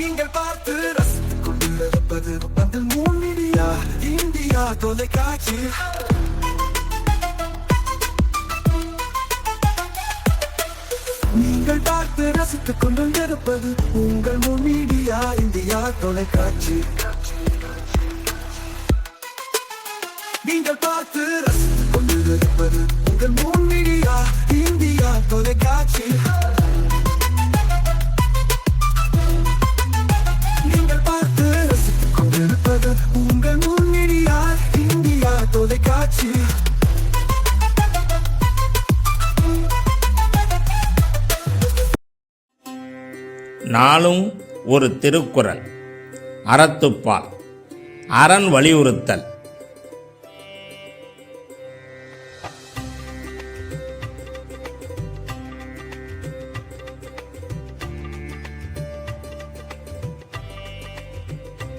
நீங்கள் பார்த்து ரசித்துக் கொண்டிருப்பது பந்தல் மீடியா இந்தியா தொலைக்காட்சி. நீங்கள் பார்த்து ரசித்துக் கொண்டிருப்பது உங்கள் மீடியா இந்தியா தொலைக்காட்சி. நீங்கள் பார்த்து ரசித்துக் கொண்டிருப்பது உங்கள் மீடியா இந்தியா தொலைக்காட்சி. நீங்கள் பார்த்து ரசித்துக் கொண்டிருப்பது உங்கள் மீடியா இந்தியா தொலைக்காட்சி. நாளும் ஒரு திருக்குறள். அறத்துப்பால். அரண் வலியுறுத்தல்.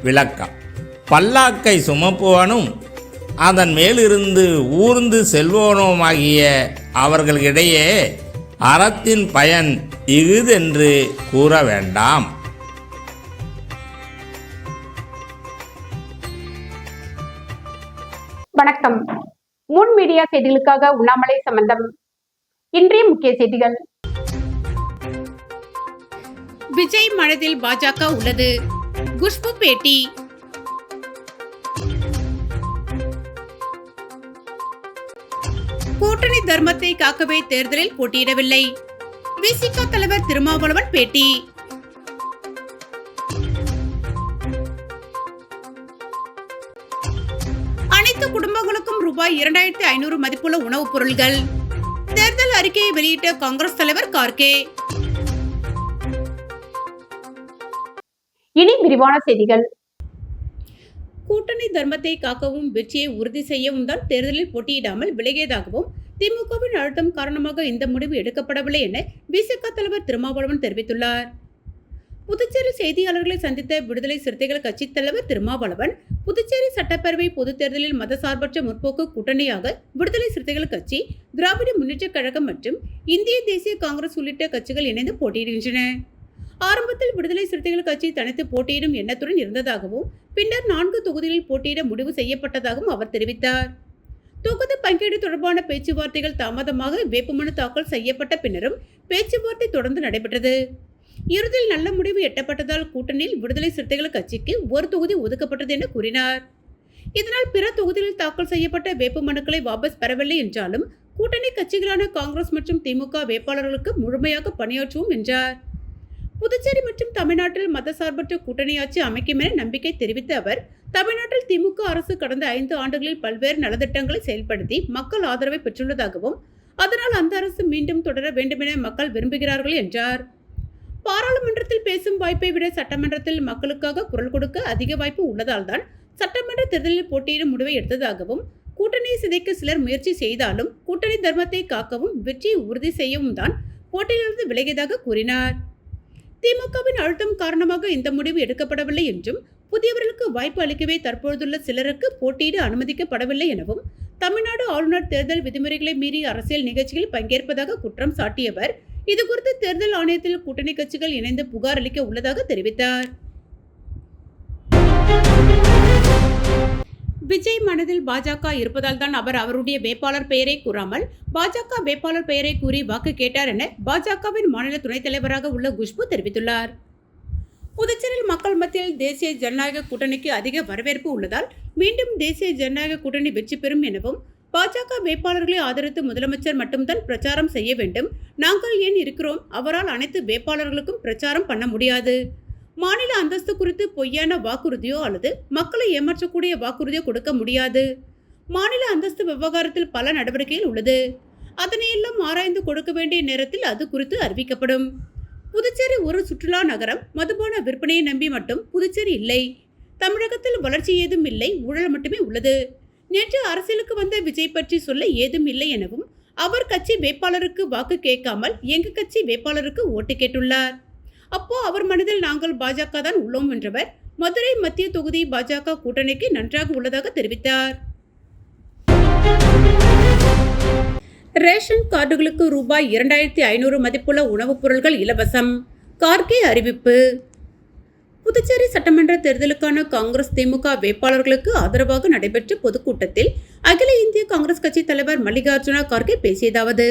விளக்கம். பல்லாக்கை சுமப்பவனும் அதன் மேலிருந்து ஊர்ந்து செல்பவனுமாகிய அவர்களிடையே அறத்தின் பயன் இஃதென்று கூற வேண்டாம். வணக்கம். முன் மீடியா செய்திகளுக்காக உண்ணாமலை சம்பந்தம். இன்றைய முக்கிய செய்திகள். விஜய் மனதில் பாஜக உள்ளது. குஷ்பு பேட்டி. கூட்டணி தர்மத்தை காக்கவே தேர்தலில் போட்டியிடவில்லை. விசிக தலைவர் திருமாவளவன் பேட்டி. அனைத்து குடும்பங்களுக்கும் ரூபாய் 2500 மதிப்புள்ள உணவுப் பொருட்கள். தேர்தல் அறிக்கையை வெளியிட்ட காங்கிரஸ் தலைவர் கார்கே. இனி விரிவான செய்திகள். கூட்டணி தர்மத்தை காக்கவும் வெற்றியை உறுதி செய்யவும் தான் தேர்தலில் போட்டியிடாமல் விலகியதாகவும் திமுகவின் அழுத்தம் காரணமாக இந்த முடிவு எடுக்கப்படவில்லை என விசிக தலைவர் திருமாவளவன் தெரிவித்துள்ளார். புதுச்சேரி செய்தியாளர்களை சந்தித்த விடுதலை சிறுத்தைகள் கட்சி தலைவர் திருமாவளவன், புதுச்சேரி சட்டப்பேரவை பொதுத் தேர்தலில் மதசார்பற்ற முற்போக்கு கூட்டணியாக விடுதலை சிறுத்தைகள் கட்சி, திராவிட முன்னேற்றக் கழகம் மற்றும் இந்திய தேசிய காங்கிரஸ் உள்ளிட்ட கட்சிகள் இணைந்து போட்டியிடுகின்றன. ஆரம்பத்தில் விடுதலை சிறுத்தைகள் கட்சி தனித்து போட்டியிடும் எண்ணத்துடன் இருந்ததாகவும் பின்னர் 4 தொகுதிகளில் போட்டியிட முடிவு செய்யப்பட்டதாகவும் அவர் தெரிவித்தார். தொகுதி பங்கீடு தொடர்பான பேச்சுவார்த்தைகள் தாமதமாக வேட்புமனு தாக்கல் செய்யப்பட்ட பின்னரும் பேச்சுவார்த்தை தொடர்ந்து நடைபெற்றது. இறுதியில் நல்ல முடிவு எட்டப்பட்டதால் கூட்டணியில் விடுதலை சிறுத்தைகள் கட்சிக்கு ஒரு தொகுதி ஒதுக்கப்பட்டது என கூறினார். இதனால் பிற தொகுதிகளில் தாக்கல் செய்யப்பட்ட வேட்புமனுக்களை வாபஸ் பெறவில்லை என்றாலும் கூட்டணி கட்சிகளான காங்கிரஸ் மற்றும் திமுக வேட்பாளர்களுக்கு முழுமையாக பணியாற்றுவோம் என்றார். புதுச்சேரி மற்றும் தமிழ்நாட்டில் மதசார்பற்ற கூட்டணி ஆட்சி அமைக்கும் என நம்பிக்கை தெரிவித்த அவர், தமிழ்நாட்டில் திமுக அரசு கடந்த 5 ஆண்டுகளில் பல்வேறு நலத்திட்டங்களை செயல்படுத்தி மக்கள் ஆதரவை பெற்றுள்ளதாகவும் அதனால் அந்த அரசு மீண்டும் தொடர வேண்டுமென மக்கள் விரும்புகிறார்கள் என்றார். பாராளுமன்றத்தில் பேசும் வாய்ப்பை விட சட்டமன்றத்தில் மக்களுக்காக குரல் கொடுக்க அதிக வாய்ப்பு உள்ளதால் தான் சட்டமன்ற தேர்தலில் போட்டியிடும் முடிவை எடுத்ததாகவும், கூட்டணியை சிதைக்க சிலர் முயற்சி செய்தாலும் கூட்டணி தர்மத்தை காக்கவும் வெற்றியை உறுதி செய்யவும் தான் போட்டியிலிருந்து விலகியதாக கூறினார். திமுகவின் அழுத்தம் காரணமாக இந்த முடிவு எடுக்கப்படவில்லை என்றும், புதியவர்களுக்கு வாய்ப்பு அளிக்கவே தற்போதுள்ள சிலருக்கு போட்டியிட அனுமதிக்கப்படவில்லை எனவும், தமிழ்நாடு ஆளுநர் தேர்தல் விதிமுறைகளை மீறி அரசியல் நிகழ்ச்சிகளில் பங்கேற்பதாக குற்றம் சாட்டியவர், இதுகுறித்து தேர்தல் ஆணையத்தில் கூட்டணி கட்சிகள் இணைந்து புகார் அளிக்க உள்ளதாக தெரிவித்தார். விஜய் மனதில் பாஜக இருப்பதால் தான் அவர் அவருடைய வேட்பாளர் பெயரை கூறாமல் பாஜக வேட்பாளர் பெயரை கூறி வாக்கு கேட்டார் என பாஜகவின் மாநில துணைத் தலைவராக உள்ள குஷ்பு தெரிவித்துள்ளார். புதுச்சேரியில் மக்கள் மத்தியில் தேசிய ஜனநாயக கூட்டணிக்கு அதிக வரவேற்பு உள்ளதால் மீண்டும் தேசிய ஜனநாயக கூட்டணி வெற்றி பெறும் எனவும், பாஜக வேட்பாளர்களை ஆதரித்து முதலமைச்சர் மட்டும்தான் பிரச்சாரம் செய்ய வேண்டும், நாங்கள் ஏன் இருக்கிறோம், அவரால் அனைத்து வேட்பாளர்களுக்கும் பிரச்சாரம் பண்ண முடியாது, மாநில அந்தஸ்து குறித்து பொய்யான வாக்குறுதியோ அல்லது மக்களை ஏமாற்றக்கூடிய வாக்குறுதியோ கொடுக்க முடியாது, மாநில அந்தஸ்து விவகாரத்தில் பல நடவடிக்கைகள் உள்ளது, அதனையெல்லாம் ஆராய்ந்து கொடுக்க வேண்டிய நேரத்தில் அது குறித்து அறிவிக்கப்படும். புதுச்சேரி ஒரு சுற்றுலா நகரம், மதுபான விற்பனையை நம்பி மட்டும் புதுச்சேரி இல்லை, தமிழகத்தில் வளர்ச்சி ஏதும் இல்லை, ஊழல் மட்டுமே உள்ளது. நேற்று அரசியலுக்கு வந்த விஜய் பற்றி சொல்ல ஏதும் இல்லை எனவும், அவர் கட்சி வேட்பாளருக்கு வாக்கு கேட்காமல் எங்க கட்சி வேட்பாளருக்கு ஓட்டு கேட்டுள்ளார். அப்போ அவர் மனதில் நாங்கள் பாஜக தான் உள்ளோம் என்றவர் மதுரை மத்திய தொகுதி பாஜக கூட்டணிக்கு நன்றாக உள்ளதாக தெரிவித்தார். ரேஷன் கார்டுகளுக்கு ரூபாய் 2500 மதிப்புள்ள உணவுப் பொருட்கள் இலவசம். கார்கே அறிவிப்பு. புதுச்சேரி சட்டமன்ற தேர்தலுக்கான காங்கிரஸ் திமுக வேட்பாளர்களுக்கு ஆதரவாக நடைபெற்ற பொதுக்கூட்டத்தில் அகில இந்திய காங்கிரஸ் கட்சி தலைவர் மல்லிகார்ஜுன கார்கே பேசியதாவது: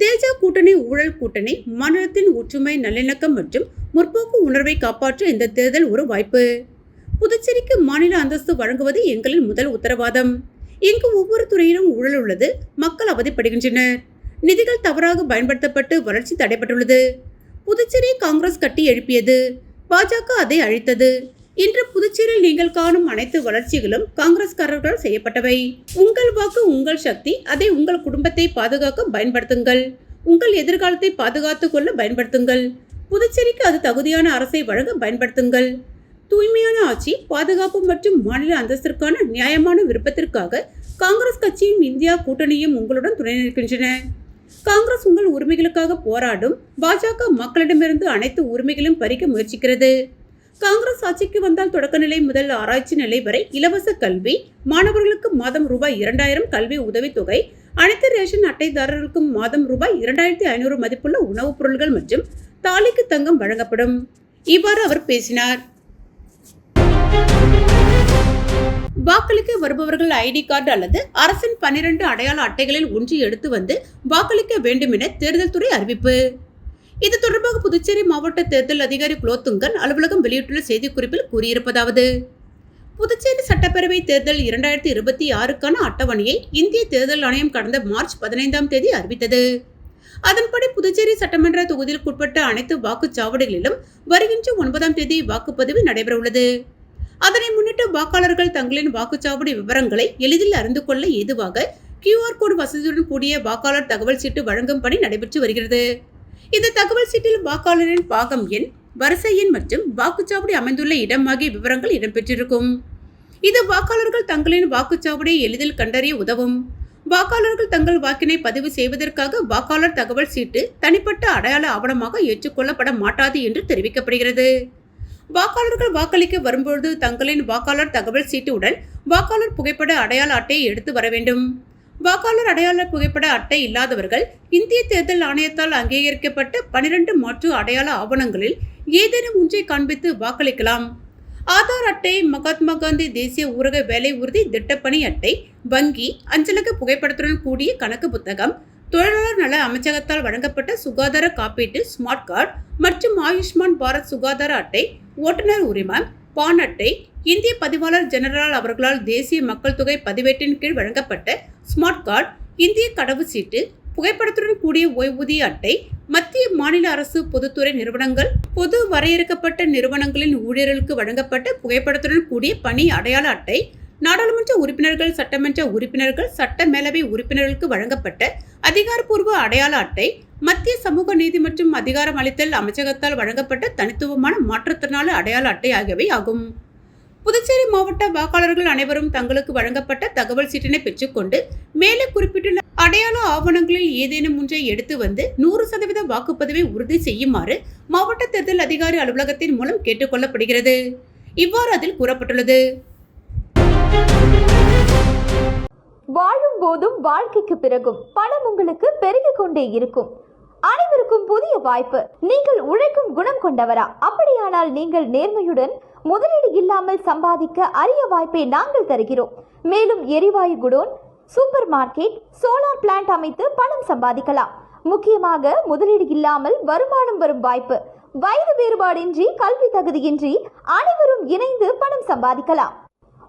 தேஜ கூட்டணி ஊழல் கூட்டணி மாநிலத்தின் ஒற்றுமை, நல்லிணக்கம் மற்றும் முற்போக்கு உணர்வை காப்பாற்ற இந்த தேர்தல் ஒரு வாய்ப்பு. புதுச்சேரிக்கு மாநில அந்தஸ்து வழங்குவது எங்களின் முதல் உத்தரவாதம். இங்கு ஒவ்வொரு துறையிலும் ஊழல் உள்ளது. மக்கள் அவதிப்படுகின்றனர். நிதிகள் தவறாக பயன்படுத்தப்பட்டு வளர்ச்சி தடைபட்டுள்ளது. புதுச்சேரியை காங்கிரஸ் கட்டி எழுப்பியது. பாஜக அதை அழித்தது. இன்று புதுச்சேரியில் நீங்கள் காணும் அனைத்து வளர்ச்சிகளும் காங்கிரஸ்காரர்கள் செய்யப்பட்டவை. உங்கள் வாக்கு உங்கள் சக்தி. அதை உங்கள் குடும்பத்தை பாதுகாக்க பயன்படுத்துங்கள். உங்கள் எதிர்காலத்தை பாதுகாத்துக் கொள்ள பயன்படுத்துங்கள். புதுச்சேரிக்கு அது தகுதியான அரசை வழங்க பயன்படுத்துங்கள். தூய்மையான ஆட்சி, பாதுகாப்பு மற்றும் மாநில அந்தஸ்திற்கான நியாயமான விருப்பத்திற்காக காங்கிரஸ் கட்சியும் இந்தியா கூட்டணியும் உங்களுடன் துணை நிற்கின்றன. காங்கிரஸ் உங்கள் உரிமைகளுக்காக போராடும். பாஜக மக்களிடமிருந்து அனைத்து உரிமைகளையும் பறிக்க முயற்சிக்கிறது. காங்கிரஸ் ஆட்சிக்கு வந்தால் தொடக்கநிலை முதல் ஆராய்ச்சி நிலை வரை இலவச கல்வி, மாணவர்களுக்கு மாதம் ரூபாய் 2000 கல்வி உதவித்தொகை, அனைத்து ரேஷன் அட்டைதாரர்களுக்கும் மாதம் ரூபாய் 2500 மதிப்புள்ள உணவுப் பொருட்கள் மற்றும் தாலிக்கு தங்கம் வழங்கப்படும். இவ்வாறு அவர் பேசினார். வாக்களிக்க வருபவர்கள் ஐடி கார்டு அல்லது அரசின் 12 அடையாள அட்டைகளில் ஒன்று எடுத்து வந்து வாக்களிக்க வேண்டும் என தேர்தல் துறை அறிவிப்பு. இது தொடர்பாக புதுச்சேரி மாவட்ட தேர்தல் அதிகாரி குலோத்துங்கன் அலுவலகம் வெளியிட்டுள்ள செய்திக்குறிப்பில் கூறியிருப்பதாவது: புதுச்சேரி சட்டப்பேரவை தேர்தல் 2026க்கான அட்டவணையை இந்திய தேர்தல் ஆணையம் கடந்த மார்ச் 15ஆம் தேதி அறிவித்தது. அதன்படி புதுச்சேரி சட்டமன்ற தொகுதிக்குட்பட்ட அனைத்து வாக்குச்சாவடிகளிலும் வருகின்ற 9ஆம் தேதி வாக்குப்பதிவு நடைபெறவுள்ளது. அதனை முன்னிட்டு வாக்காளர்கள் தங்களின் வாக்குச்சாவடி விவரங்களை எளிதில் அறிந்து கொள்ள ஏதுவாக QR கோடு வசதியுடன் கூடிய வாக்காளர் தகவல் சீட்டு வழங்கும் பணி நடைபெற்று வருகிறது. இந்த தகவல் சீட்டில் வாக்காளரின் பாகம் எண், வரிசை எண் மற்றும் வாக்குச்சாவடி அமைந்துள்ள இடம் ஆகிய விவரங்கள் இடம்பெற்றிருக்கும். இது வாக்காளர்கள் தங்களின் வாக்குச்சாவடியை எளிதில் கண்டறிய உதவும். வாக்காளர்கள் தங்கள் வாக்கினை பதிவு செய்வதற்காக வாக்காளர் தகவல் சீட்டு தனிப்பட்ட அடையாள ஆவணமாக ஏற்றுக்கொள்ளப்பட மாட்டாது என்று தெரிவிக்கப்படுகிறது. வாக்காளர்கள் வாக்களிக்க வரும்பொழுது தங்களின் வாக்காளர் தகவல் சீட்டுடன் வாக்காளர் புகைப்பட அடையாள அட்டையை எடுத்து வர வேண்டும். வாக்காளர் அடையாள புகைப்பட அட்டை இல்லாதவர்கள் இந்திய தேர்தல் ஆணையத்தால் அங்கீகரிக்கப்பட்ட 12 மாற்று அடையாள ஆவணங்களில் ஏதேனும் ஒன்றை காண்பித்து வாக்களிக்கலாம். ஆதார் அட்டை, மகாத்மா காந்தி தேசிய ஊரக வேலை உறுதி திட்டப்பணி அட்டை, வங்கி, அஞ்சலக புகைப்படத்துடன் கூடிய கணக்கு புத்தகம், தொழிலாளர் நல அமைச்சகத்தால் வழங்கப்பட்ட சுகாதார காப்பீட்டு ஸ்மார்ட் கார்டு மற்றும் ஆயுஷ்மான் பாரத் சுகாதார அட்டை, ஓட்டுநர் உரிமம், பான் அட்டை, இந்திய பதிவாளர் ஜெனரல் அவர்களால் தேசிய மக்கள் தொகை பதிவேட்டின் கீழ் வழங்கப்பட்ட ஸ்மார்ட் கார்டு, இந்திய கடவுச்சீட்டு, புகைப்படத்துடன் கூடிய ஓய்வூதிய அட்டை, மத்திய மாநில அரசு பொதுத்துறை நிறுவனங்கள், பொது வரையறுக்கப்பட்ட நிறுவனங்களின் ஊழியர்களுக்கு வழங்கப்பட்ட புகைப்படத்துடன் கூடிய பணி அடையாள அட்டை, நாடாளுமன்ற உறுப்பினர்கள், சட்டமன்ற உறுப்பினர்கள், சட்ட மேலவை உறுப்பினர்களுக்கு வழங்கப்பட்ட அதிகாரப்பூர்வ அடையாள அட்டை, மத்திய சமூக நீதி மற்றும் அதிகாரம் அளித்தல் அமைச்சகத்தால் வழங்கப்பட்ட தனித்துவமான மாற்றுத்திறனாளி அடையாள அட்டை ஆகியவை ஆகும். புதுச்சேரி மாவட்ட வாக்காளர்கள் அனைவரும் தங்களுக்கு வழங்கப்பட்ட தகவல் சீட்டினை பெற்றுக்கொண்டு மேலே குறிப்பிட்டுள்ள அடையாள ஆவணங்களில் ஏதேனும் ஒன்றை எடுத்து வந்து 100% வாக்குப்பதிவை உறுதி செய்யுமாறு மாவட்ட தேர்தல் அதிகாரி அலுவலகத்தின் மூலம் கேட்டுக்கொள்ளப்படுகிறது. இவ்வாறு அதில் கூறப்பட்டுள்ளது. வாழும் போதும் வாழ்க்கைக்கு பிறகும் பணம் உங்களுக்கு பெருகிக் கொண்டே இருக்கும். அனைவருக்கும் புதிய வாய்ப்பு. நீங்கள் உழைக்கும் குணம் கொண்டவரா? அப்படியானால் நீங்கள் நேர்மையுடன் முதலீடு இல்லாமல் சம்பாதிக்க அரிய வாய்ப்பை நாங்கள் தருகிறோம். மேலும் எரிவாயு godown, super market, solar plant அமைத்து பணம் சம்பாதிக்கலாம். முக்கியமாக முதலீடு இல்லாமல் வருமானம் வரும் வாய்ப்பு. வயது வேறுபாடின்றி, கல்வி தகுதியின்றி அனைவரும் இணைந்து பணம் சம்பாதிக்கலாம்.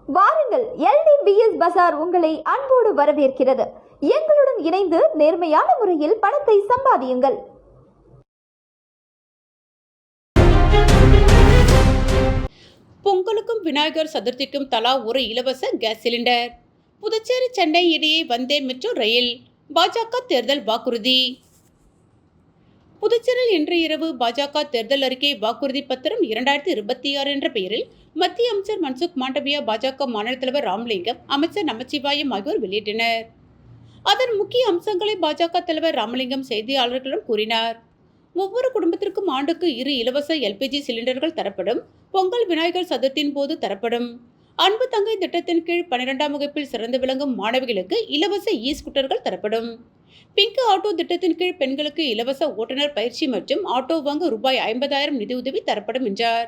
வாருங்கள், LDBS பஜார் உங்களை அன்போடு வரவேற்கிறது. எங்களுடன் இணைந்து நேர்மையான முறையில் பணத்தை சம்பாதியுங்கள். பொங்கலுக்கும் விநாயகர் சதுர்த்திக்கும் தலா ஒரு இலவச கேஸ் சிலிண்டர். புதுச்சேரி சென்னை இடையே வந்தே மெட்ரோ ரயில். பாஜக தேர்தல் வாக்குறுதி. புதுச்சேரியில் இன்று இரவு பாஜக தேர்தல் அறிக்கை வாக்குறுதி பத்திரம் 2026 என்ற பெயரில் மத்திய அமைச்சர் மன்சுக் மாண்டவியா, பாஜக மாநில தலைவர் ராமலிங்கம், அமைச்சர் நமச்சிவாயம் ஆகியோர் வெளியிட்டனர். அதன் முக்கிய அம்சங்களை பாஜக தலைவர் ராமலிங்கம் செய்தியாளர்களிடம் கூறினார். ஒவ்வொரு குடும்பத்திற்கும் ஆண்டுக்கு 2 இலவச LPG சிலிண்டர்கள் தரப்படும். பொங்கல் விநாயகர் சதுர்த்தியின் போது தரப்படும். அன்பு தங்கை திட்டத்தின் கீழ் 12ஆம் வகுப்பில் சிறந்து விளங்கும் மாணவிகளுக்கு இலவச ஸ்கூட்டர்கள் தரப்படும். பிங்க் ஆட்டோ திட்டத்தின் கீழ் பெண்களுக்கு இலவச ஓட்டுநர் பயிற்சி மற்றும் ஆட்டோ வாங்க ரூபாய் 50,000 நிதியுதவி தரப்படும் என்றார்.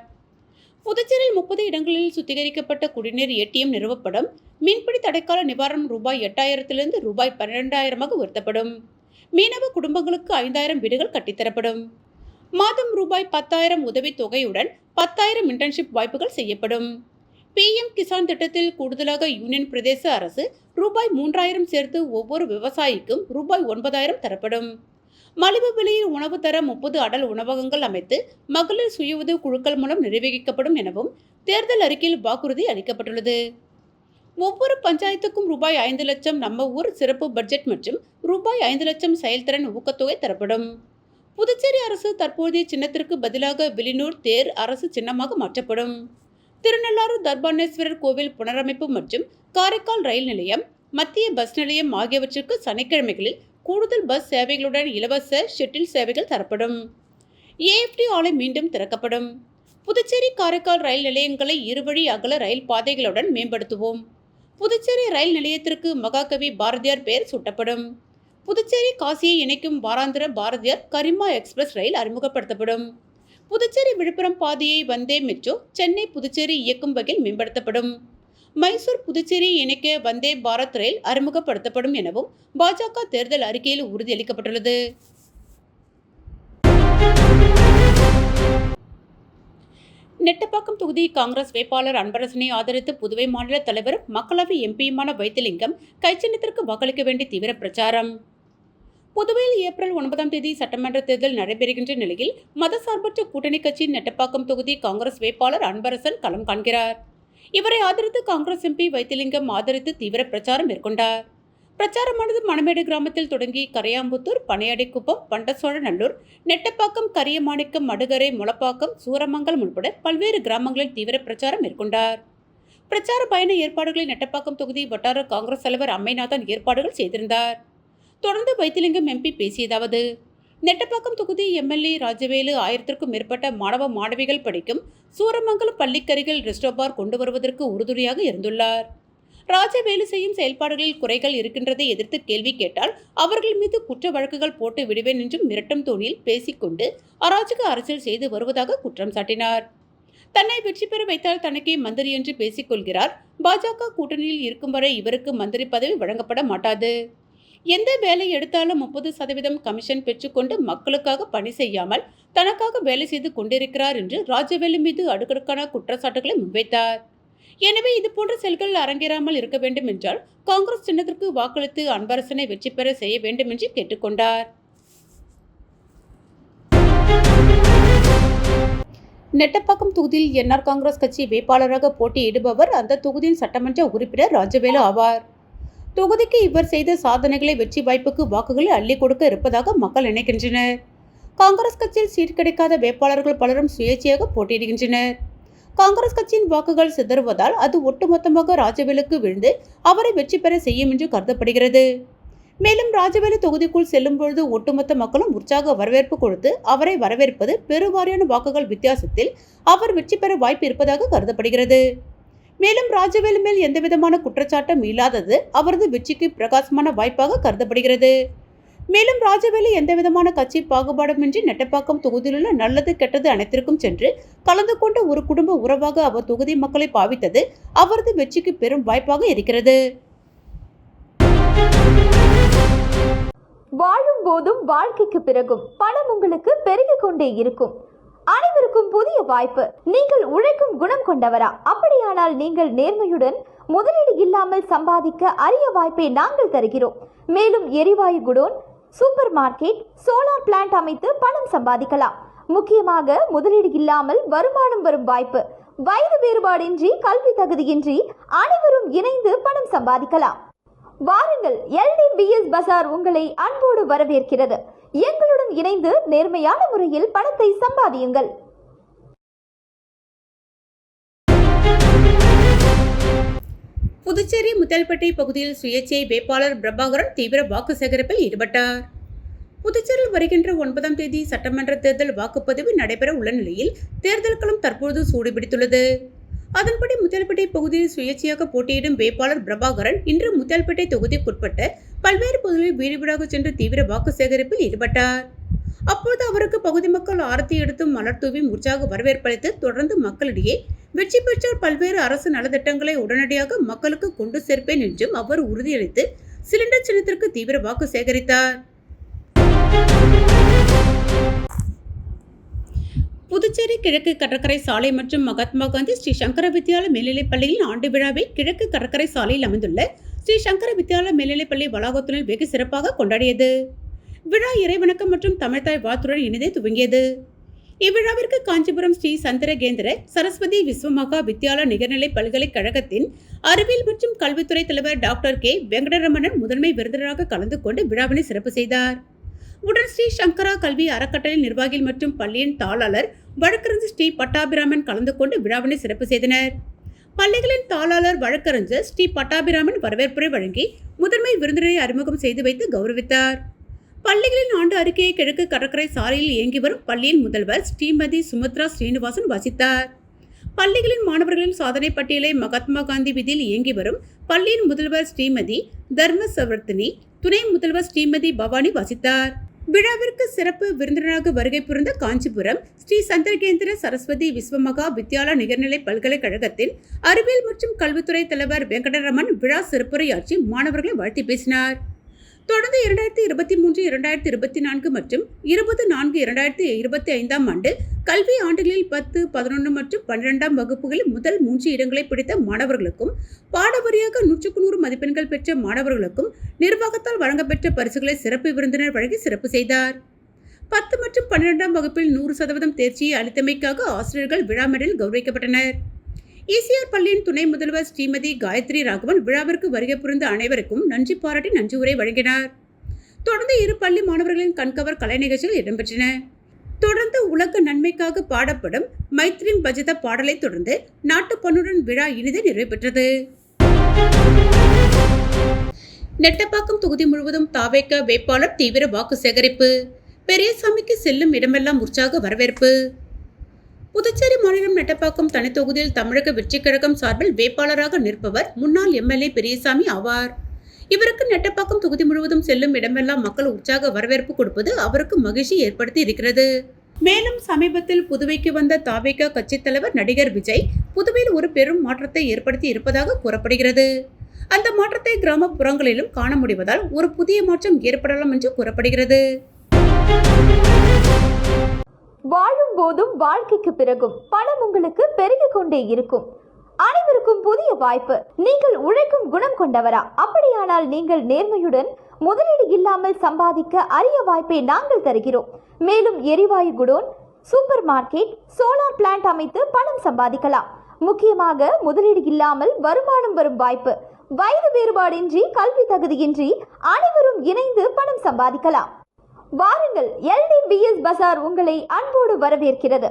புதுச்சேரியில் 30 இடங்களில் சுத்திகரிக்கப்பட்ட குடிநீர் ஏடிஎம் நிறுவப்படும். மீன்பிடி தடைக்கால நிவாரணம் ரூபாய் 8,000 ரூபாய் 12,000 உயர்த்தப்படும். மீனவ குடும்பங்களுக்கு 5,000 வீடுகள் கட்டித்தரப்படும். மாதம் ரூபாய் 10,000 உதவித் தொகையுடன் 10,000 இன்டர்ன்ஷிப் வாய்ப்புகள் செய்யப்படும். PM கிசான் திட்டத்தில் கூடுதலாக யூனியன் பிரதேச அரசு ரூபாய் 3,000 சேர்த்து ஒவ்வொரு விவசாயிக்கும் ரூபாய் 9,000 தரப்படும். மலிவு விலையில் உணவு தர 30 அடல் உணவகங்கள் அமைத்து மகளிர் சுய உதவி குழுக்கள் மூலம் நிர்வகிக்கப்படும் எனவும் தேர்தல் அறிக்கையில் வாக்குறுதி அளிக்கப்பட்டுள்ளது. ஒவ்வொரு பஞ்சாயத்துக்கும் ரூபாய் 5 லட்சம் நம்ம ஊர் சிறப்பு பட்ஜெட் மற்றும் ரூபாய் 5 லட்சம் செயல்திறன் ஊக்கத்தொகை தரப்படும். புதுச்சேரி அரசு தற்போதைய சின்னத்திற்கு பதிலாக வில்லியனூர் தேர் அரசு சின்னமாக மாற்றப்படும். திருநள்ளாறு தர்பானேஸ்வரர் கோவில் புனரமைப்பு மற்றும் காரைக்கால் ரயில் நிலையம், மத்திய பஸ் நிலையம் ஆகியவற்றுக்கு சனிக்கிழமைகளில் கூடுதல் பஸ் சேவைகளுடன் இலவச ஷட்டில் சேவைகள் தரப்படும். AFT ஆலை மீண்டும் திறக்கப்படும். புதுச்சேரி காரைக்கால் ரயில் நிலையங்களை இருவழி அகல ரயில் பாதைகளுடன் மேம்படுத்துவோம். புதுச்சேரி ரயில் நிலையத்திற்கு மகாகவி பாரதியார் பெயர் சூட்டப்படும். புதுச்சேரி காசியை இணைக்கும் வாராந்திர பாரதியார் கரிமா எக்ஸ்பிரஸ் ரயில் அறிமுகப்படுத்தப்படும். புதுச்சேரி விழுப்புரம் பாதையை வந்தே மெட்ரோ சென்னை புதுச்சேரி இயக்கும் வகையில் மேம்படுத்தப்படும். மைசூர் புதுச்சேரி இணைக்க வந்தே பாரத் ரயில் அறிமுகப்படுத்தப்படும் எனவும் பாஜக தேர்தல் அறிக்கையில் உறுதியளிக்கப்பட்டுள்ளது. நெட்டப்பாக்கம் தொகுதி காங்கிரஸ் வேட்பாளர் அன்பரசனை ஆதரித்து புதுவை மாநில தலைவர் மக்களவை எம்பியுமான வைத்திலிங்கம் கைச்சின்னத்திற்கு வாக்களிக்க வேண்டிய தீவிர பிரச்சாரம். புதுவையில் ஏப்ரல் 9 சட்டமன்ற தேர்தல் நடைபெறுகின்ற நிலையில் மதசார்பற்ற கூட்டணி கட்சியின் நெட்டப்பாக்கம் தொகுதி காங்கிரஸ் வேட்பாளர் அன்பரசன் களம் காண்கிறார். இவரை ஆதரித்து காங்கிரஸ் MP வைத்திலிங்கம் ஆதரித்து தீவிர பிரச்சாரம் மேற்கொண்டார். பிரச்சாரமானது மணமேடு கிராமத்தில் தொடங்கி கரையாம்புத்தூர், பனையாடிக்குப்பம், பண்டசோழநல்லூர், நெட்டப்பாக்கம், கரியமாணிக்கம், மடுகரை, முளப்பாக்கம், சூரமங்கலம் உட்பட பல்வேறு கிராமங்களில் தீவிர பிரச்சாரம் மேற்கொண்டார். பிரச்சார பயண ஏற்பாடுகளை நெட்டப்பாக்கம் தொகுதி வட்டார காங்கிரஸ் தலைவர் அம்மைநாதன் ஏற்பாடுகள் செய்திருந்தார். தொடர்ந்து வைத்திலிங்கம் MP பேசியதாவது: நெட்டப்பாக்கம் தொகுதி MLA ராஜவேலு 1000க்கும் மேற்பட்ட மாணவ மாணவிகள் படிக்கும் சூரமங்கலம் பள்ளிக்கருகில் ரெஸ்டோபார் கொண்டு வருவதற்கு உறுதுணையாக இருந்துள்ளார். ராஜவேலு செய்யும் செயல்பாடுகளில் குறைகள் இருக்கின்றதை எதிர்த்து கேள்வி கேட்டால் அவர்கள் மீது குற்ற வழக்குகள் போட்டு விடுவேன் என்றும் மிரட்டும் தோணியில் பேசிக்கொண்டு அராஜக அரசியல் செய்து வருவதாக குற்றம் சாட்டினார். தன்னை வெற்றி பெற வைத்தால் தனக்கே மந்திரி என்று பேசிக் கொள்கிறார். பாஜக கூட்டணியில் இருக்கும் வரை இவருக்கு மந்திரி பதவி வழங்கப்பட மாட்டாது. எந்த வேலை எடுத்தாலும் 30% கமிஷன் பெற்றுக்கொண்டு மக்களுக்காக பணி செய்யாமல் தனக்காக வேலை செய்து கொண்டிருக்கிறார் என்று ராஜவேலு மீது அடுக்கடுக்கான குற்றச்சாட்டுகளை முன்வைத்தார். எனவே இதுபோன்ற செயல்கள் அரங்கேறாமல் இருக்க வேண்டும் என்றால் காங்கிரஸ் சின்னத்திற்கு வாக்களித்து அன்பரசனை வெற்றி பெற செய்ய வேண்டும் என்று கேட்டுக்கொண்டார். நெட்டப்பாக்கம் தொகுதியில் NR காங்கிரஸ் கட்சி வேட்பாளராக போட்டியிடுபவர் அந்த தொகுதியின் சட்டமன்ற உறுப்பினர் ராஜவேலு ஆவார். தொகுதிக்கு இவர் செய்த சாதனைகளை வெற்றி வாய்ப்புக்கு வாக்குகளை அள்ளி கொடுக்க இருப்பதாக மக்கள் நினைக்கின்றனர். காங்கிரஸ் கட்சியில் சீட் கிடைக்காத வேட்பாளர்கள் பலரும் சுயேட்சையாக போட்டியிடுகின்றனர். காங்கிரஸ் கட்சியின் வாக்குகள் சிதறுவதால் அது ஒட்டுமொத்தமாக ராஜவேலுக்கு விழுந்து அவரை வெற்றி பெற செய்யும் என்று கருதப்படுகிறது. மேலும் ராஜவேலு தொகுதிக்குள் செல்லும் பொழுது ஒட்டுமொத்த மக்களும் உற்சாக வரவேற்பு கொடுத்து அவரை வரவேற்பது பெருவாரியான வாக்குகள் வித்தியாசத்தில் அவர் வெற்றி பெற வாய்ப்பு இருப்பதாக கருதப்படுகிறது. மேலும் ராஜவேலு மேல் எந்தவிதமான குற்றச்சாட்டும் இல்லாதது அவரது வெற்றிக்கு பிரகாசமான வாய்ப்பாக கருதப்படுகிறது. மேலும் ராஜவேலு எந்தவிதமான கட்சி பாகுபாடுமின்றி நெட்டப்பாக்கம் தொகுதியிலுள்ள நல்லது கெட்டது அனைத்திற்கும் சென்று கலந்து கொண்ட ஒரு குடும்ப உறவாக அவர் தொகுதி மக்களை பாவித்தது அவரது வெற்றிக்கு பெரும் வாய்ப்பாக இருக்கிறது. வாழும் போதும் வாழ்க்கைக்கு பிறகும் பணம் உங்களுக்கு பெருகிக் கொண்டே இருக்கும். அனைவருக்கும் புதிய வாய்ப்பு. நீங்கள் உழைக்கும் குணம் கொண்டவரா? அப்படியானால் நீங்கள் நேர்மையுடன் முதலீடு இல்லாமல் சம்பாதிக்க அரிய வாய்ப்பை நாங்கள் தருகிறோம். மேலும் எரிவாயு godown, super market, solar plant அமைத்து பணம் சம்பாதிக்கலாம். முக்கியமாக முதலீடு இல்லாமல் வருமானம் வரும் வாய்ப்பு. வயது வேறுபாடின்றி, கல்வி தகுதியின்றி அனைவரும் இணைந்து பணம் சம்பாதிக்கலாம். வாருங்கள், LDBS பஜார் உங்களை அன்போடு வரவேற்கிறது. எங்களுடன் இணைந்து நேர்மையான முறையில் பணத்தை சம்பாதியுங்கள். புதுச்சேரி முத்தல்பேட்டை பகுதியில் சுயேட்சை வேட்பாளர் பிரபாகரன் தீவிர வாக்கு சேகரிப்பில் ஈடுபட்டார். புதுச்சேரியில் வருகின்ற 9 சட்டமன்ற தேர்தல் வாக்குப்பதிவு நடைபெற உள்ள நிலையில் தேர்தல் களம் தற்போது சூடுபிடித்துள்ளது. அதன்படி முத்தல்பேட்டை பகுதியில் சுயேட்சையாக போட்டியிடும் வேட்பாளர் பிரபாகரன் இன்று முத்தல்பேட்டை தொகுதிக்குட்பட்ட பல்வேறு பகுதிகளில் வீடு வீடாக சென்று தீவிர வாக்கு சேகரிப்பில் ஈடுபட்டார். அப்போது அவருக்கு பகுதி மக்கள் ஆரத்தி எடுத்தும் மலர் தூவி உற்சாக வரவேற்பளித்து தொடர்ந்து மக்களிடையே வெற்றி பெற்றால் பல்வேறு அரசு நலத்திட்டங்களை உடனடியாக மக்களுக்கு கொண்டு சேர்ப்பேன் என்றும் அவர் உறுதியளித்து சிலிண்டர் சின்னத்திற்கு தீவிர வாக்கு சேகரித்தார். புதுச்சேரி கிழக்கு கடற்கரை சாலை மற்றும் மகாத்மா காந்தி ஸ்ரீ சங்கர வித்யாலயா மேல்நிலைப் பள்ளியின் ஆண்டு விழாவை கிழக்கு கடற்கரை சாலையில் அமைந்துள்ள ஸ்ரீ சங்கர வித்யாலயா மேல்நிலைப் பள்ளி வளாகத்துடன் வெகு சிறப்பாக கொண்டாடியது. விழா இறைவணக்கம் மற்றும் தமிழ்தாய் வாழ்த்துடன் இணைந்தே துவங்கியது. இவ்விழாவிற்கு காஞ்சிபுரம் ஸ்ரீ சந்திரகேந்திர சரஸ்வதி விஸ்வமகா வித்யாலயா நிகர்நிலை பல்கலைக்கழகத்தின் அறிவியல் மற்றும் கல்வித்துறை தலைவர் டாக்டர் கே வெங்கடரமணன் முதன்மை விருந்தினராக கலந்து கொண்டு விழாவினை சிறப்பு செய்தார். உடன் ஸ்ரீ சங்கரா கல்வி அறக்கட்டளை நிர்வாகிகள் மற்றும் பள்ளியின் தாளாளர் வழக்கறிஞர் ஸ்ரீ பட்டாபிராமன் கலந்து கொண்டு விழாவினை சிறப்பு செய்தனர். பள்ளிகளின் தாளாளர் வழக்கறிஞர் ஸ்ரீ பட்டாபிராமன் வரவேற்புரை வழங்கி முதன்மை விருந்தினரை அறிமுகம் செய்து வைத்து கௌரவித்தார். பள்ளிகளின் ஆண்டு அறிக்கையை கிழக்கு கடற்கரை சாலையில் இயங்கி வரும் பள்ளியின் முதல்வர் ஸ்ரீமதி சுமித்ரா ஸ்ரீனிவாசன் வாசித்தார். பள்ளிகளின் மாணவர்களின் சாதனை பட்டியலை மகாத்மா காந்தி வீதியில் இயங்கி வரும் பள்ளியின் முதல்வர் ஸ்ரீமதி தர்மசவர்த்தினி, துணை முதல்வர் ஸ்ரீமதி பவானி வாசித்தார். விழாவிற்கு சிறப்பு விருந்தினராக வருகை புரிந்த காஞ்சிபுரம் ஸ்ரீ சந்திரகேந்திர சரஸ்வதி விஸ்வமகா வித்யாலயா நிகர்நிலை பல்கலைக்கழகத்தின் அறிவியல் மற்றும் கல்வித்துறை தலைவர் வெங்கடரமன் விழா சிறப்புரையாற்றி மாணவர்களை வாழ்த்தி பேசினார். தொடர்ந்து 2023-2024 மற்றும் 2024-2025 ஆண்டு கல்வி ஆண்டுகளில் 10, 11 மற்றும் 12ஆம் வகுப்புகளில் முதல் 3 இடங்களை பிடித்த மாணவர்களுக்கும் பாடவாரியாக 100க்கு 100 மதிப்பெண்கள் பெற்ற மாணவர்களுக்கும் நிர்வாகத்தால் வழங்கப்பெற்ற பரிசுகளை சிறப்பு விருந்தினர் வழங்கி சிறப்பு செய்தார். 10 மற்றும் 12ஆம் வகுப்பில் 100% தேர்ச்சியை அளித்தமைக்காக ஆசிரியர்கள் விழா மேடையில் கௌரவிக்கப்பட்டனர். ஈசிஆர் பள்ளியின் துணை முதல்வர் ஸ்ரீமதி காயத்ரி ராகவன் விழாவிற்கு வருகை புரிந்த அனைவருக்கும் நன்றி பாராட்டி நன்றி உரை வழங்கினார். தொடர்ந்து இரு பள்ளி மாணவர்களின் கண்கவர் கலை நிகழ்ச்சிகள் இடம்பெற்றன. தொடர்ந்து உலக நன்மைக்காக பாடப்படும் மைத்ரின் பஜத பாடலை தொடர்ந்து நாட்டுப்பண்ணுடன் விழா இனிதே நிறைவு பெற்றது. நெட்டப்பாக்கம் தொகுதி முழுவதும் தாவேக வேட்பாளர் தீவிர வாக்கு சேகரிப்பு. பெரியசாமிக்கு செல்லும் இடமெல்லாம் உற்சாக வரவேற்பு. புதுச்சேரி மாநிலம் நெட்டப்பாக்கம் தனித்தொகுதியில் தமிழக வெற்றி கழகம் சார்பில் வேட்பாளராக நிற்பவர் முன்னாள் எம்எல்ஏ பெரியசாமி ஆவார். இவருக்கு நெட்டப்பாக்கம் தொகுதி முழுவதும் செல்லும் இடமெல்லாம் மக்கள் உற்சாக வரவேற்பு கொடுப்பது அவருக்கு மகிழ்ச்சி ஏற்படுத்தி இருக்கிறது. மேலும் சமீபத்தில் புதுவைக்கு வந்த தாவேக கட்சித் தலைவர் நடிகர் விஜய் புதுவையில் ஒரு பெரும் மாற்றத்தை ஏற்படுத்தி இருப்பதாக கூறப்படுகிறது. அந்த மாற்றத்தை கிராமப்புறங்களிலும் காண முடிவதால் ஒரு புதிய மாற்றம் ஏற்படலாம் என்று கூறப்படுகிறது. வாழும் போதும் வாழ்க்கைக்கு பிறகும் பணம் உங்களுக்கு பெருகிக் கொண்டே இருக்கும். அனைவருக்கும் புதிய வாய்ப்பு. நீங்கள் உழைக்கும் குணம் கொண்டவரா? அப்படியானால் நீங்கள் நேர்மையுடன் முதலீடு இல்லாமல் சம்பாதிக்க அரிய வாய்ப்பை நாங்கள் தருகிறோம். மேலும் எரிவாயு godown, super market, solar plant அமைத்து பணம் சம்பாதிக்கலாம். முக்கியமாக முதலீடு இல்லாமல் வருமானம் வரும் வாய்ப்பு. வயது வேறுபாடின்றி, கல்வி தகுதியின்றி அனைவரும் இணைந்து பணம் சம்பாதிக்கலாம். வாருங்கள், LDBS பஜார் உங்களை அன்போடு வரவேற்கிறது.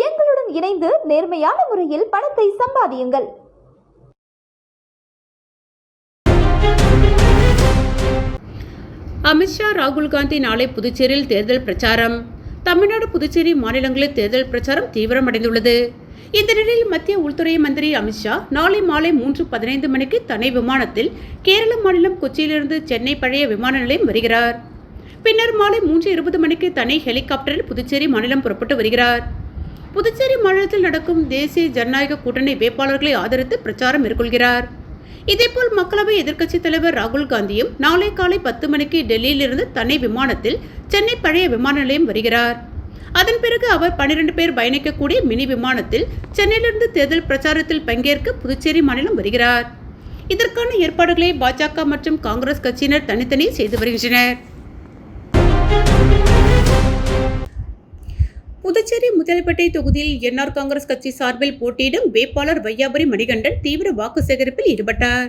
எங்களுடன் இணைந்து நேர்மையான முறையில் பணத்தை சம்பாதியுங்கள். அமித்ஷா, ராகுல் காந்தி நாளை புதுச்சேரியில் தேர்தல் பிரச்சாரம். தமிழ்நாடு, புதுச்சேரி மாநிலங்களில் தேர்தல் பிரச்சாரம் தீவிரமடைந்துள்ளது. இந்த நிலையில் மத்திய உள்துறை மந்திரி அமித்ஷா நாளை மாலை 3:15 மணிக்கு தனி விமானத்தில் கேரள மாநிலம் கொச்சியிலிருந்து சென்னை பழைய விமான நிலையம் வருகிறார். பின்னர் மாலை 3:20 மணிக்கு தனி ஹெலிகாப்டரில் புதுச்சேரி மாநிலம் புறப்பட்டு வருகிறார். புதுச்சேரி மாநிலத்தில் நடக்கும் தேசிய ஜனநாயக கூட்டணி வேட்பாளர்களை ஆதரித்து பிரச்சாரம் மேற்கொள்கிறார். இதேபோல் மக்களவை எதிர்க்கட்சித் தலைவர் ராகுல் காந்தியும் நாளை காலை 10 மணிக்கு டெல்லியிலிருந்து தனி விமானத்தில் சென்னை பழைய விமான நிலையம் வருகிறார். அதன் பிறகு அவர் 12 பேர் பயணிக்கக்கூடிய மினி விமானத்தில் சென்னையிலிருந்து தேர்தல் பிரச்சாரத்தில் பங்கேற்க புதுச்சேரி மாநிலம் வருகிறார். இதற்கான ஏற்பாடுகளை பாஜக மற்றும் காங்கிரஸ் கட்சியினர் தனித்தனி செய்து வருகின்றனர். புதுச்சேரி முத்தியால்பேட்டை தொகுதியில் என்ஆர் காங்கிரஸ் கட்சி சார்பில் போட்டியிடும் வேட்பாளர் வையாபுரி மணிகண்டன் தீவிர வாக்கு சேகரிப்பில் ஈடுபட்டார்.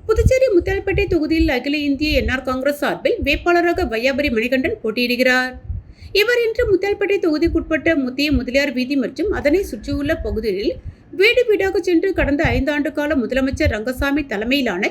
புதுச்சேரி முத்தியால்பேட்டை தொகுதியில் அகில இந்திய என்ஆர் காங்கிரஸ் சார்பில் வேட்பாளராக வையாபுரி மணிகண்டன் போட்டியிடுகிறார். இவர் இன்று முத்தியால்பேட்டை தொகுதிக்குட்பட்ட முத்திய முதலியார் வீதி மற்றும் அதனை சுற்றியுள்ள பகுதிகளில் வீடு வீடாக சென்று கடந்த 5 ஆண்டு கால முதலமைச்சர் ரங்கசாமி தலைமையிலான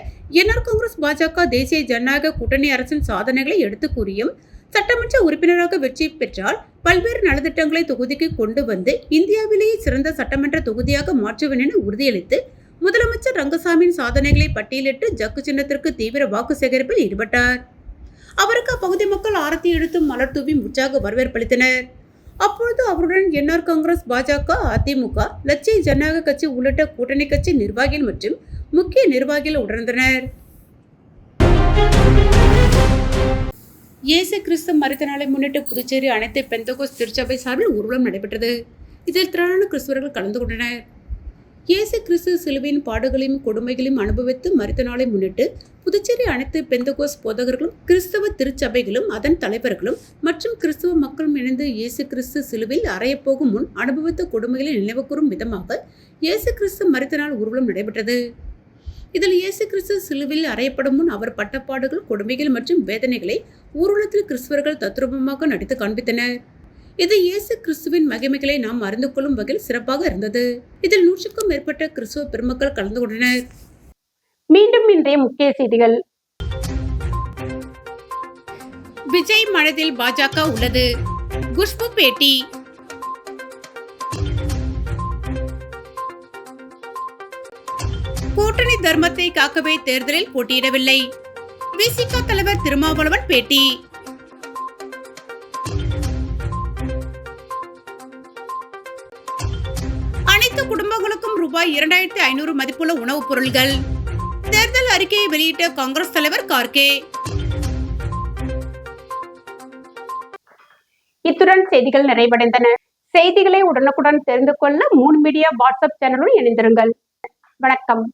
என்ஆர் காங்கிரஸ் பாஜக தேசிய ஜனநாயக கூட்டணி அரசின் சாதனைகளை எடுத்து கூறியும், சட்டமன்ற உறுப்பினராக வெற்றி பெற்றால் பல்வேறு நலத்திட்டங்களை தொகுதிக்கு கொண்டு வந்து இந்தியாவிலேயே சிறந்த சட்டமன்ற தொகுதியாக மாற்றுவேன் என உறுதியளித்து முதலமைச்சர் ரங்கசாமியின் சாதனைகளை பட்டியலிட்டு ஜக்கு சின்னத்திற்கு தீவிர வாக்கு சேகரிப்பில் ஈடுபட்டார். அவருக்கு அப்பகுதி மக்கள் ஆரத்தி எடுத்து மலர் தூவி உற்சாக வரவேற்பளித்தனர். அப்பொழுது அவருடன் என்ஆர் காங்கிரஸ், பாஜக, அதிமுக, லட்சிய ஜனநாயக கட்சி உள்ளிட்ட கூட்டணி கட்சி நிர்வாகிகள் மற்றும் முக்கிய நிர்வாகிகள் உடனிருந்தனர். இயேசு கிறிஸ்து மரித்த நாளை முன்னிட்டு புதுச்சேரி அனைத்து பெந்தகோஸ் திருச்சபை சார்பில் ஊர்வலம் நடைபெற்றது. இதில் திரளான கிறிஸ்தவர்கள் கலந்து கொண்டனர். இயேசு கிறிஸ்து சிலுவையின் பாடுகளையும் கொடுமைகளையும் அனுபவித்து மரித்த நாளை முன்னிட்டு புதுச்சேரி அனைத்து பெந்தகோஸ் போதகர்களும், கிறிஸ்தவ திருச்சபைகளும், அதன் தலைவர்களும் மற்றும் கிறிஸ்தவ மக்களும் இணைந்து இயேசு கிறிஸ்து சிலுவையில் அறையப்போகும் முன் அனுபவித்த கொடுமைகளை நினைவுகூரும் விதமாக இயேசு கிறிஸ்து மரித்த நாள் ஊர்வலம் நடைபெற்றது. இதில் இயேசு கிறிஸ்து சிலுவையில் அறையப்படும் முன் அவர் பட்டப்பாடுகள், கொடுமைகள் மற்றும் வேதனைகளை ஊர்வலத்தில் கிறிஸ்தவர்கள் தத்ரூபமாக நடித்து காண்பித்தனர். இது இயேசு கிறிஸ்துவின் மகிமைகளை நாம் அறிந்து கொள்ளும் வகையில் சிறப்பாக இருந்தது. இதில் 100க்கும் மேற்பட்ட கிறிஸ்துவ பெருமக்கள் கலந்து கொண்டனர். மீண்டும் இன்றைய முக்கிய செய்திகள். விஜய் மனதில் பாஜக உள்ளது, குஷ்பு பேட்டி. கூட்டணி தர்மத்தை காக்கவே தேர்தலில் போட்டியிடவில்லை, விசிக தலைவர் திருமாவளவன் பேட்டி. அனைத்து குடும்பங்களுக்கும் ரூபாய் 2500 மதிப்புள்ள உணவுப் பொருட்கள். தேர்தல் அறிக்கையை வெளியிட்ட காங்கிரஸ் தலைவர் கார்கே. இத்துடன் செய்திகள் நிறைவடைந்தன. செய்திகளை உடனுக்குடன் தெரிந்து கொள்ள மூன் மீடியா வாட்ஸ்அப் சேனலுடன் இணைந்திருங்கள். வணக்கம்.